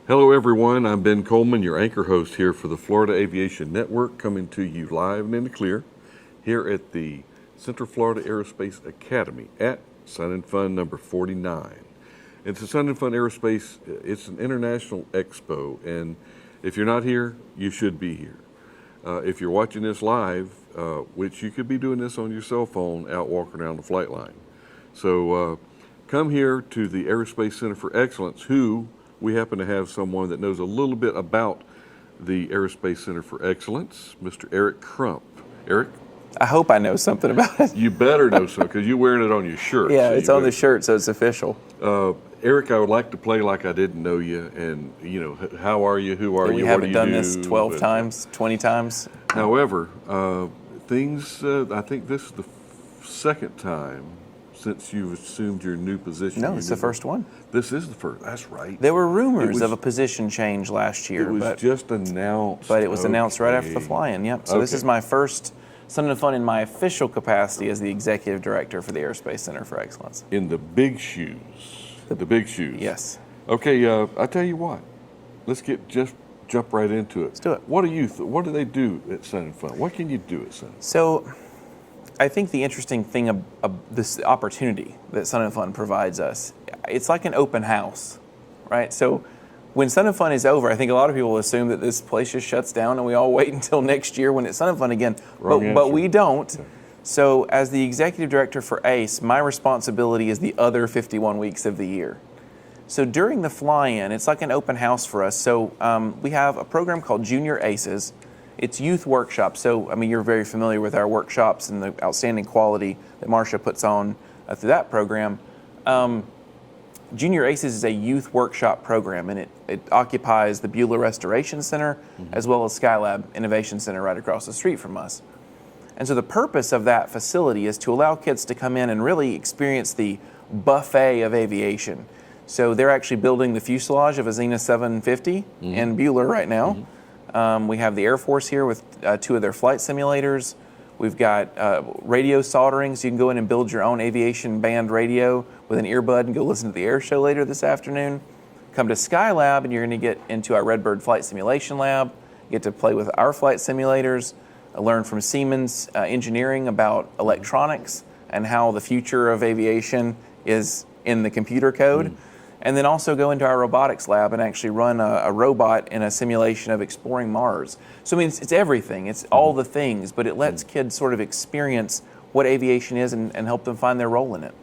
Hello everyone, I'm Ben Coleman, your anchor host here for the Florida Aviation Network, coming to you live and in the clear here at the Central Florida Aerospace Academy at Sun and Fun number 49. It's a Sun and Fun Aerospace, it's an international expo, and if you're not here, you should be here. If you're watching this live, which you could be doing this on your cell phone out walking around the flight line. So come here to the Aerospace Center for Excellence, who we happen to have someone that knows a little bit about the Aerospace Center for Excellence, Mr. Eric Crump. Eric? I hope I know something about it. You better know so, because you're wearing it on your shirt. Yeah, so it's on the shirt, so it's official. Eric, I would like to play like I didn't know you, and, you know, how are you, who are you, what do you do? We haven't done this 12 times, 20 times. However, I think this is the second time since you've assumed your new position. No, it's the first one. This is the first, that's right. There were rumors of a position change last year. It was just announced. But it was announced right after the fly-in, yep. So This is my first Sun and Fun in my official capacity as the Executive Director for the Aerospace Center for Excellence. In the big shoes. The big shoes. Yes. Okay, I tell you what, let's jump right into it. Let's do it. What do they do at Sun and Fun? What can you do at Sun? So, I think the interesting thing of this opportunity that Sun and Fun provides us, it's like an open house, right? So when Sun and Fun is over, I think a lot of people assume that this place just shuts down and we all wait until next year when it's Sun and Fun again. But we don't. Yeah. So as the Executive Director for ACE, my responsibility is the other 51 weeks of the year. So during the fly-in, it's like an open house for us. So we have a program called Junior ACES. It's youth workshops. So, I mean, you're very familiar with our workshops and the outstanding quality that Marcia puts on through that program. Junior ACES is a youth workshop program, and it occupies the Beulah Restoration Center as well as Skylab Innovation Center right across the street from us. And so the purpose of that facility is to allow kids to come in and really experience the buffet of aviation. So they're actually building the fuselage of a Xena 750 in Beulah right now. We have the Air Force here with 2 of their flight simulators. We've got radio soldering, so you can go in and build your own aviation band radio with an earbud and go listen to the air show later this afternoon. Come to Skylab and you're going to get into our Redbird Flight Simulation Lab, get to play with our flight simulators, learn from Siemens engineering about electronics and how the future of aviation is in the computer code. And then also go into our robotics lab and actually run a robot in a simulation of exploring Mars. So I mean, it's everything. It's all the things, but it lets kids sort of experience what aviation is and help them find their role in it.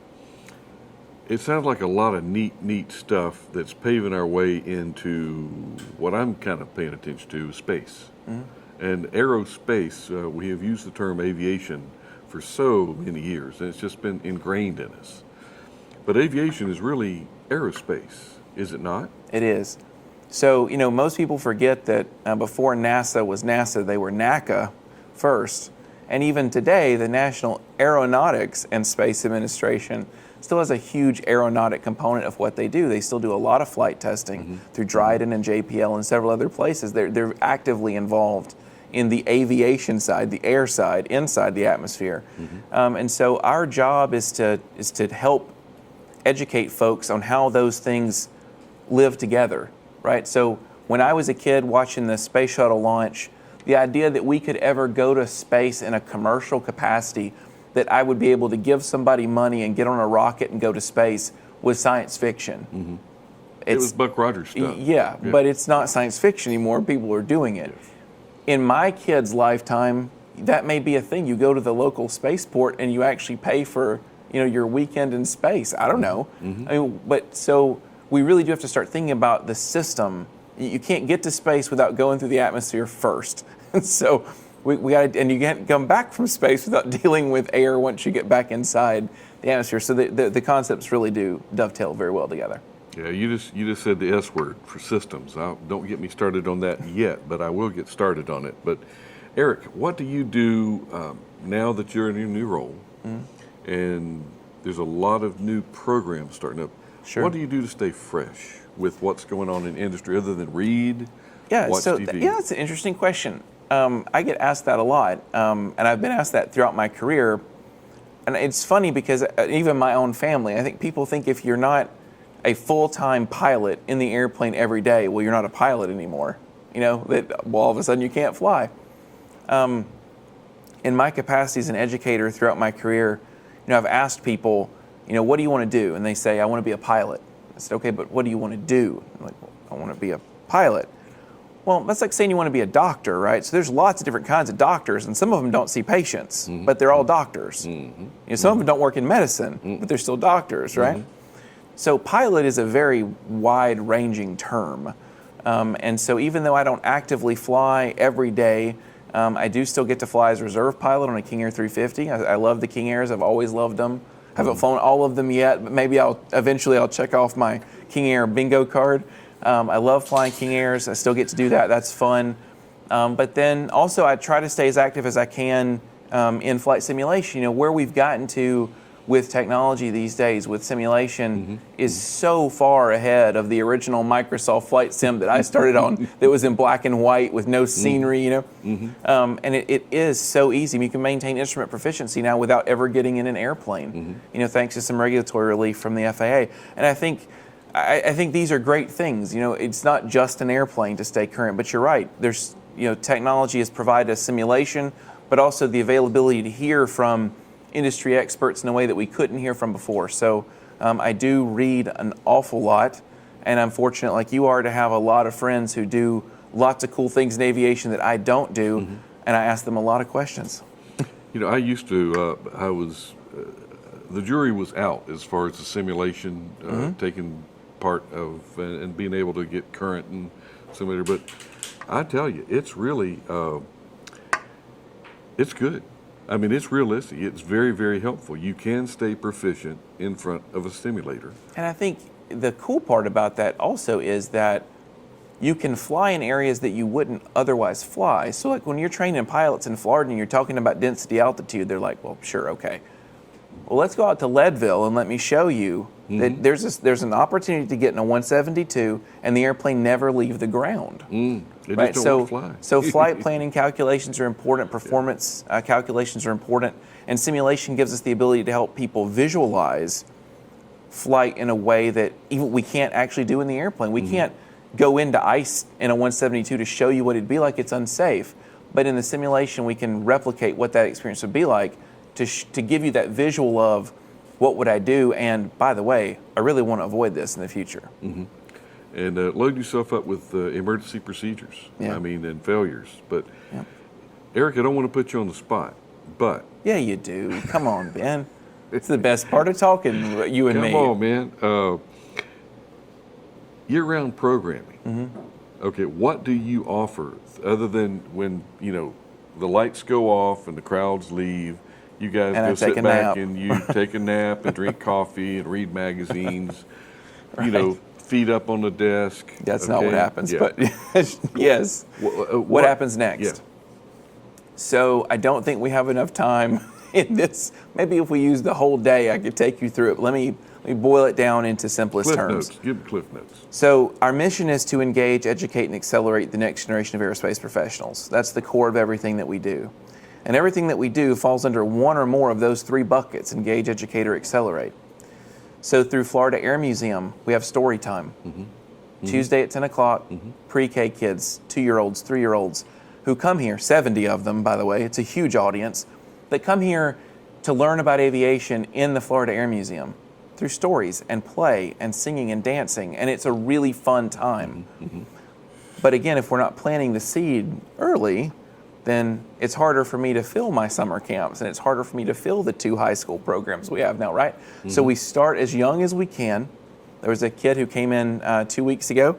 It sounds like a lot of neat stuff that's paving our way into what I'm kind of paying attention to, space. And aerospace, we have used the term aviation for so many years, and it's just been ingrained in us. But aviation is really aerospace, is it not? It is. So, you know, most people forget that before NASA was NASA, they were NACA first. And even today, the National Aeronautics and Space Administration still has a huge aeronautic component of what they do. They still do a lot of flight testing through Dryden and JPL and several other places. They're actively involved in the aviation side, the air side, inside the atmosphere. And so our job is to help educate folks on how those things live together, right? So when I was a kid watching the space shuttle launch, the idea that we could ever go to space in a commercial capacity, that I would be able to give somebody money and get on a rocket and go to space, was science fiction. It was Buck Rogers stuff. Yeah, but it's not science fiction anymore. People are doing it. In my kid's lifetime, that may be a thing. You go to the local spaceport and you actually pay for, you know, your weekend in space. I don't know. I mean, but so we really do have to start thinking about the system. You can't get to space without going through the atmosphere first. And so we got to, and you can't come back from space without dealing with air once you get back inside the atmosphere. So the concepts really do dovetail very well together. Yeah, you just said the S word for systems. Don't get me started on that yet, but I will get started on it. But Eric, what do you do now that you're in your new role? And there's a lot of new programs starting up. Sure. What do you do to stay fresh with what's going on in industry other than read, watch TV? Yeah, that's an interesting question. I get asked that a lot, and I've been asked that throughout my career. And it's funny because even my own family, I think people think if you're not a full-time pilot in the airplane every day. Well, you're not a pilot anymore. That all of a sudden you can't fly. In my capacity as an educator throughout my career, I've asked people, what do you want to do? And they say, I want to be a pilot. I said, okay, but what do you want to do? I'm like, well, I want to be a pilot. Well, that's like saying you want to be a doctor, right? So there's lots of different kinds of doctors, and some of them don't see patients, but they're all doctors. Some of them don't work in medicine, but they're still doctors, right? So pilot is a very wide-ranging term. And so even though I don't actively fly every day, I do still get to fly as a reserve pilot on a King Air 350. I love the King Airs. I've always loved them. I haven't flown all of them yet, but maybe eventually I'll check off my King Air bingo card. I love flying King Airs. I still get to do that. That's fun. But then also I try to stay as active as I can in flight simulation. Where we've gotten to with technology these days, with simulation, is so far ahead of the original Microsoft Flight Sim that I started on that was in black and white with no scenery, and it is so easy. You can maintain instrument proficiency now without ever getting in an airplane, thanks to some regulatory relief from the FAA. And I think these are great things. It's not just an airplane to stay current, but you're right. There's, technology has provided a simulation, but also the availability to hear from industry experts in a way that we couldn't hear from before. So I do read an awful lot, and I'm fortunate, like you are, to have a lot of friends who do lots of cool things in aviation that I don't do, and I ask them a lot of questions. I used to, the jury was out as far as the simulation, taking part of and being able to get current and simulator, but I tell you, it's really, it's good. I mean, it's realistic. It's very, very helpful. You can stay proficient in front of a simulator. And I think the cool part about that also is that you can fly in areas that you wouldn't otherwise fly. So like when you're training pilots in Florida and you're talking about density altitude, they're like, well, sure, okay. Well, let's go out to Leadville and let me show you that there's an opportunity to get in a 172 and the airplane never leave the ground. Right? So flight planning calculations are important, performance calculations are important, and simulation gives us the ability to help people visualize flight in a way that even we can't actually do in the airplane. We can't go into ice in a 172 to show you what it'd be like. It's unsafe. But in the simulation, we can replicate what that experience would be like to give you that visual of what would I do, and by the way, I really want to avoid this in the future. And load yourself up with emergency procedures, and failures. But Eric, I don't want to put you on the spot, but... Yeah, you do. Come on, Ben. It's the best part of talking, you and me. Come on, man. Year-round programming. Okay, what do you offer other than when, the lights go off and the crowds leave, you guys and go sit back nap. And you take a nap and drink coffee and read magazines, right. Feet up on the desk. That's not what happens, but yes. What happens next? Yeah. So I don't think we have enough time in this. Maybe if we use the whole day, I could take you through it. Let me boil it down into simplest terms. Give Cliff Notes. So our mission is to engage, educate, and accelerate the next generation of aerospace professionals. That's the core of everything that we do. And everything that we do falls under one or more of those three buckets: engage, educate, or accelerate. So through Florida Air Museum, we have story time. Tuesday at 10 o'clock, pre-K kids, 2-year-olds, 3-year-olds, who come here, 70 of them, by the way, it's a huge audience, that come here to learn about aviation in the Florida Air Museum through stories and play and singing and dancing, and it's a really fun time. But again, if we're not planting the seed early, then it's harder for me to fill my summer camps, and it's harder for me to fill the 2 high school programs we have now, right? So we start as young as we can. There was a kid who came in 2 weeks ago.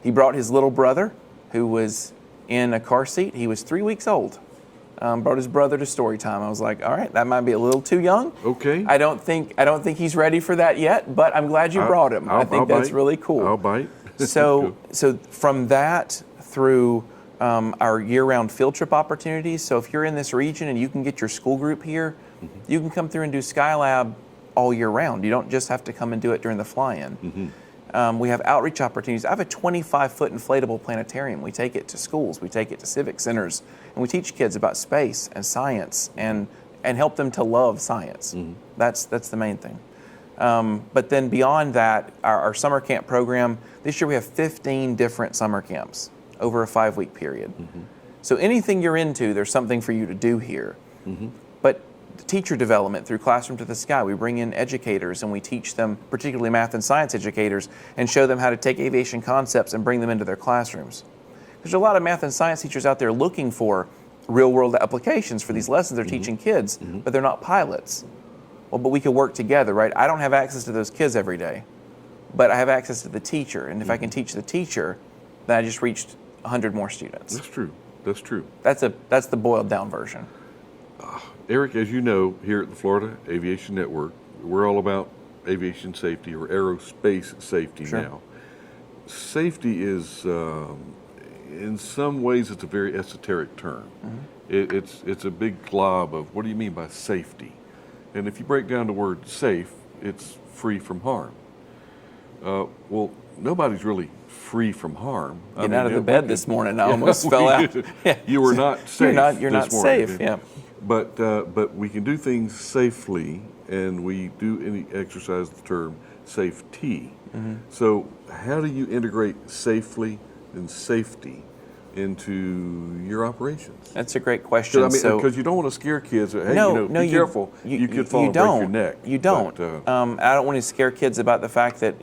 He brought his little brother, who was in a car seat. He was 3 weeks old. Brought his brother to story time. I was like, all right, that might be a little too young. Okay. I don't think he's ready for that yet, but I'm glad you brought him. I think that's really cool. I'll bite. So from that through our year-round field trip opportunities. So if you're in this region and you can get your school group here, you can come through and do Skylab all year round. You don't just have to come and do it during the fly-in. We have outreach opportunities. I have a 25-foot inflatable planetarium. We take it to schools. We take it to civic centers. And we teach kids about space and science and help them to love science. That's the main thing. But then beyond that, our summer camp program, this year we have 15 different summer camps over a 5-week period. So anything you're into, there's something for you to do here. But teacher development through Classroom to the Sky, we bring in educators and we teach them, particularly math and science educators, and show them how to take aviation concepts and bring them into their classrooms. There's a lot of math and science teachers out there looking for real-world applications for these lessons they're teaching kids, but they're not pilots. Well, but we could work together, right? I don't have access to those kids every day, but I have access to the teacher. And if I can teach the teacher, then I just reached 100 more students. That's true. That's true. That's the boiled down version. Eric, as you know, here at the Florida Aviation Network, we're all about aviation safety or aerospace safety now. Safety is, in some ways, it's a very esoteric term. It's a big glob of what do you mean by safety? And if you break down the word safe, it's free from harm. Well, nobody's really free from harm. Getting out of the bed this morning, I almost fell out. You were not safe. You're not safe. Yeah. But we can do things safely, and we do exercise the term safety. So how do you integrate safely and safety into your operations? That's a great question. Because you don't want to scare kids. Hey, be careful. You could fall and break your neck. You don't. But, I don't want to scare kids about the fact that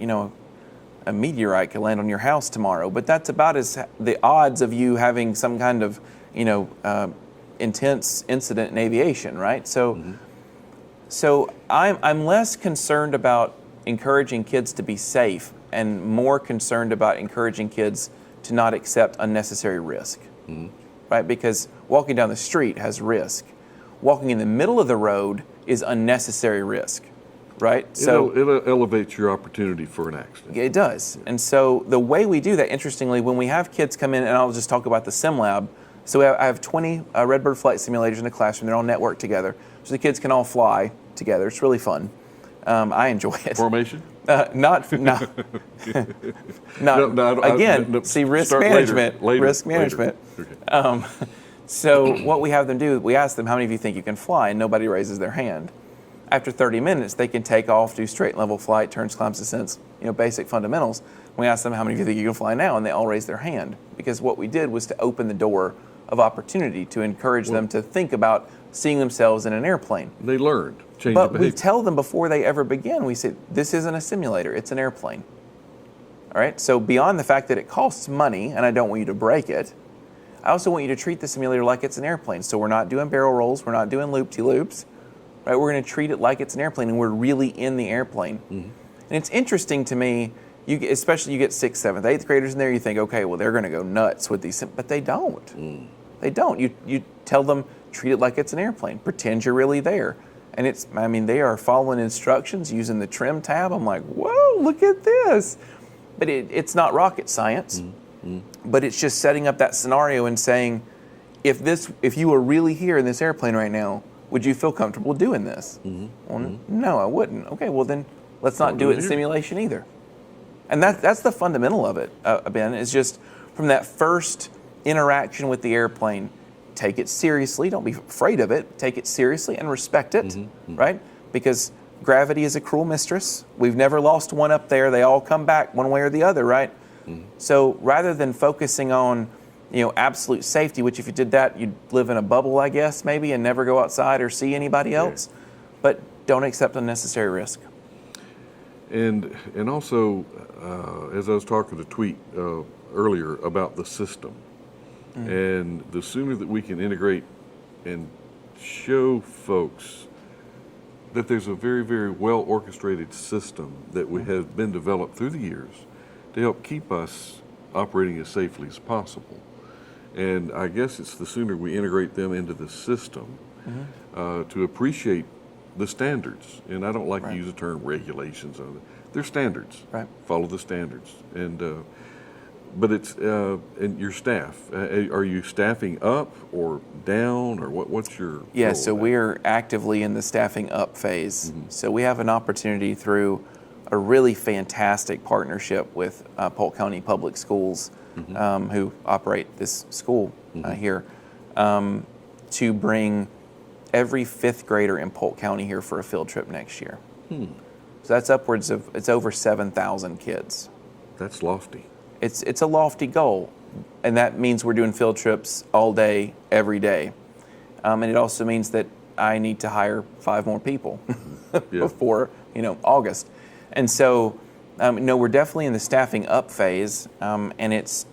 a meteorite could land on your house tomorrow. But that's about the odds of you having some kind of intense incident in aviation, right? So I'm less concerned about encouraging kids to be safe and more concerned about encouraging kids to not accept unnecessary risk, right? Because walking down the street has risk. Walking in the middle of the road is unnecessary risk, right? So it elevates your opportunity for an accident. It does. And so the way we do that, interestingly, when we have kids come in, and I'll just talk about the sim lab. So I have 20 Redbird flight simulators in the classroom. They're all networked together, so the kids can all fly together. It's really fun. I enjoy it. Formation? Not. Again, see, risk management. Later. Risk management. Okay. So what we have them do, we ask them, how many of you think you can fly? And nobody raises their hand. After 30 minutes, they can take off, do straight and level flight, turns, climbs, descents, basic fundamentals. We ask them, how many of you think you can fly now? And they all raise their hand. Because what we did was to open the door of opportunity to encourage them to think about seeing themselves in an airplane. They learned. But we tell them before they ever begin, we say, this isn't a simulator, it's an airplane. All right, so beyond the fact that it costs money, and I don't want you to break it, I also want you to treat the simulator like it's an airplane. So we're not doing barrel rolls, we're not doing loop-de-loops, right? We're gonna treat it like it's an airplane, and we're really in the airplane. And it's interesting to me, especially you get 6th, 7th, 8th graders in there, you think, okay, well, they're gonna go nuts with these, but they don't. They don't. You tell them, treat it like it's an airplane, pretend you're really there. And they are following instructions using the trim tab. I'm like, whoa, look at this. But it's not rocket science, but it's just setting up that scenario and saying, if you were really here in this airplane right now, would you feel comfortable doing this? Well, no, I wouldn't. Okay, well then let's not do it in simulation either. And that's the fundamental of it, Ben, is just from that first interaction with the airplane, take it seriously, don't be afraid of it, take it seriously and respect it, right? Because gravity is a cruel mistress. We've never lost one up there. They all come back one way or the other, right? So rather than focusing on, absolute safety, which if you did that, you'd live in a bubble, I guess, maybe, and never go outside or see anybody else, but don't accept unnecessary risk. And also, as I was talking to Tweet earlier about the system, and the sooner that we can integrate and show folks that there's a very, very well orchestrated system that we have been developed through the years to help keep us operating as safely as possible. And I guess it's the sooner we integrate them into the system to appreciate the standards. And I don't like to use the term regulations on it. They're standards. Right. Follow the standards. And but it's and your staff. Are you staffing up or down, or what's your Yeah, so we're actively in the staffing up phase. So we have an opportunity through a really fantastic partnership with Polk County Public Schools, who operate this school here, to bring every 5th grader in Polk County here for a field trip next year. So that's upwards of, it's over 7,000 kids. That's lofty. It's a lofty goal, and that means we're doing field trips all day, every day. And it also means that I need to hire 5 more people before August. And so, no, we're definitely in the staffing up phase, and it's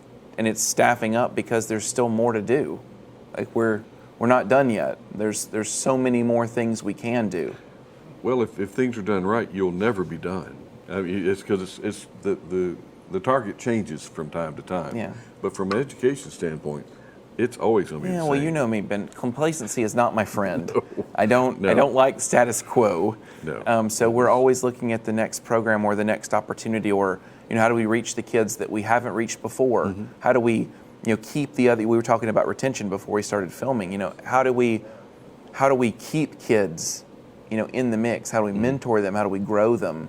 staffing up because there's still more to do. Like we're not done yet. There's so many more things we can do. Well, if things are done right, you'll never be done. I mean, it's because it's the target changes from time to time. Yeah. But from an education standpoint, it's always going to be the same. Well, you know me, Ben. Complacency is not my friend. No. I don't like status quo. No. So we're always looking at the next program or the next opportunity, or how do we reach the kids that we haven't reached before? Mm-hmm. How do we keep the other? We were talking about retention before we started filming. How do we keep kids in the mix? How do we mentor them? How do we grow them?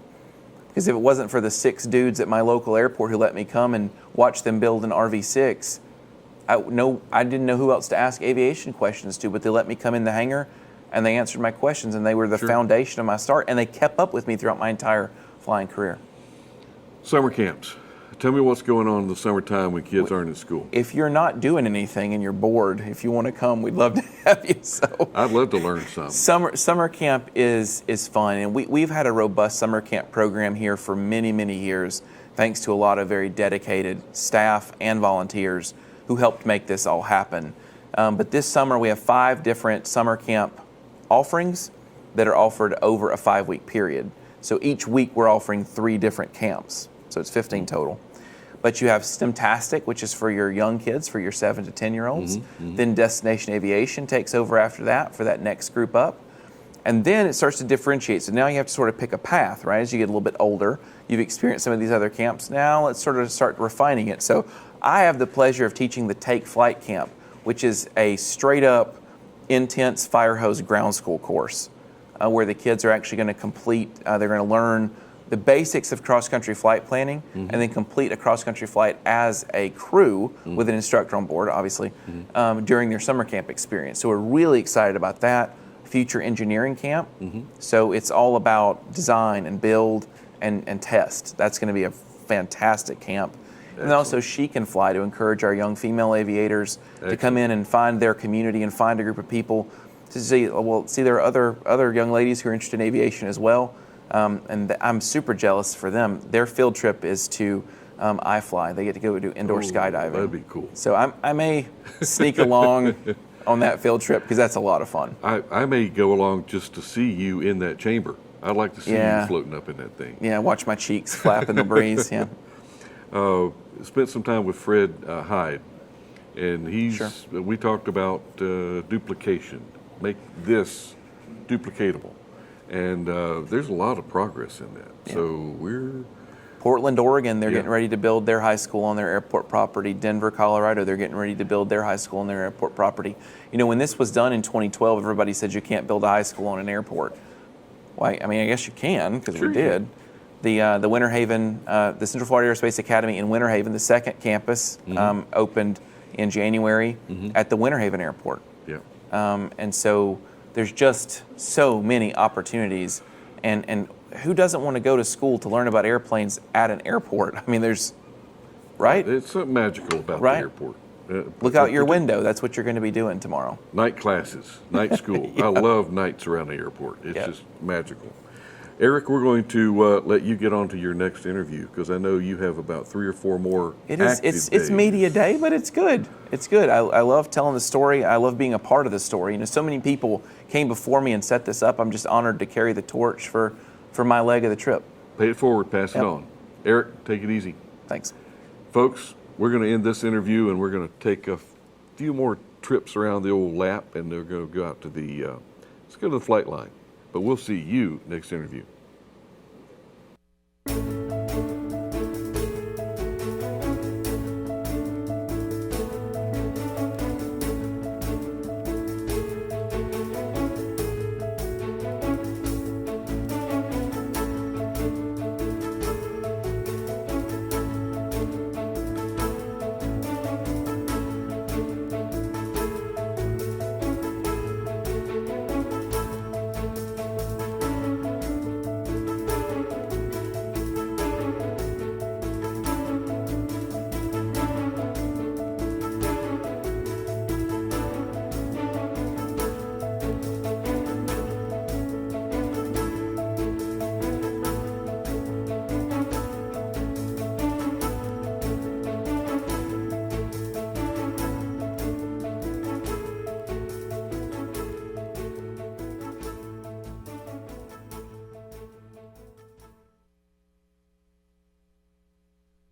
Because if it wasn't for the 6 dudes at my local airport who let me come and watch them build an RV6, I didn't know who else to ask aviation questions to, but they let me come in the hangar and they answered my questions, and they were the foundation of my start, and they kept up with me throughout my entire flying career. Summer camps. Tell me what's going on in the summertime when kids aren't in school. If you're not doing anything and you're bored, if you want to come, we'd love to have you. So I'd love to learn something. Summer camp is fun, and we've had a robust summer camp program here for many, many years, thanks to a lot of very dedicated staff and volunteers who helped make this all happen. But this summer we have 5 different summer camp offerings that are offered over a 5-week period. So each week we're offering 3 different camps. So it's 15 total. But you have STEMtastic, which is for your young kids, for your 7 to 10-year-olds. Mm-hmm. Then Destination Aviation takes over after that for that next group up. And then it starts to differentiate. So now you have to sort of pick a path, right? As you get a little bit older, you've experienced some of these other camps. Now let's sort of start refining it. So I have the pleasure of teaching the Take Flight Camp, which is a straight up intense fire hose ground school course where the kids are actually going to complete, they're going to learn the basics of cross-country flight planning, and then complete a cross-country flight as a crew with an instructor on board, obviously, during their summer camp experience. So we're really excited about that. Future engineering camp. So it's all about design and build and test. That's going to be a fantastic camp. And then also She Can Fly, to encourage our young female aviators to come in and find their community and find a group of people to see, there are other young ladies who are interested in aviation as well. And I'm super jealous for them. Their field trip is to iFly. They get to go do indoor skydiving. That'd be cool. So I may sneak along on that field trip because that's a lot of fun. I may go along just to see you in that chamber. I'd like to see you floating up in that thing. Yeah, watch my cheeks flap in the breeze. Yeah. Spent some time with Fred Hyde, and we talked about duplication. Make this duplicatable. And there's a lot of progress in that. Yeah. So we're... Portland, Oregon, they're getting ready to build their high school on their airport property. Denver, Colorado, they're getting ready to build their high school on their airport property. When this was done in 2012, everybody said you can't build a high school on an airport. Why? I mean, I guess you can, because we did. The Winter Haven, the Central Florida Aerospace Academy in Winter Haven, the second campus, opened in January at the Winter Haven Airport. Yeah. And so there's just so many opportunities, and who doesn't want to go to school to learn about airplanes at an airport? I mean, there's, right? It's something magical about the airport. Look out your window. That's what you're going to be doing tomorrow. Night classes, night school. I love nights around the airport. It's just magical. Eric, we're going to let you get on to your next interview because I know you have about 3 or 4 more. It's media day, but it's good. It's good. I love telling the story. I love being a part of the story. So many people came before me and set this up. I'm just honored to carry the torch for my leg of the trip. Pay it forward, pass it on. Eric, take it easy. Thanks. Folks, we're going to end this interview and we're going to take a few more trips around the old lap, and they're going to go out to let's go to the flight line. But we'll see you next interview.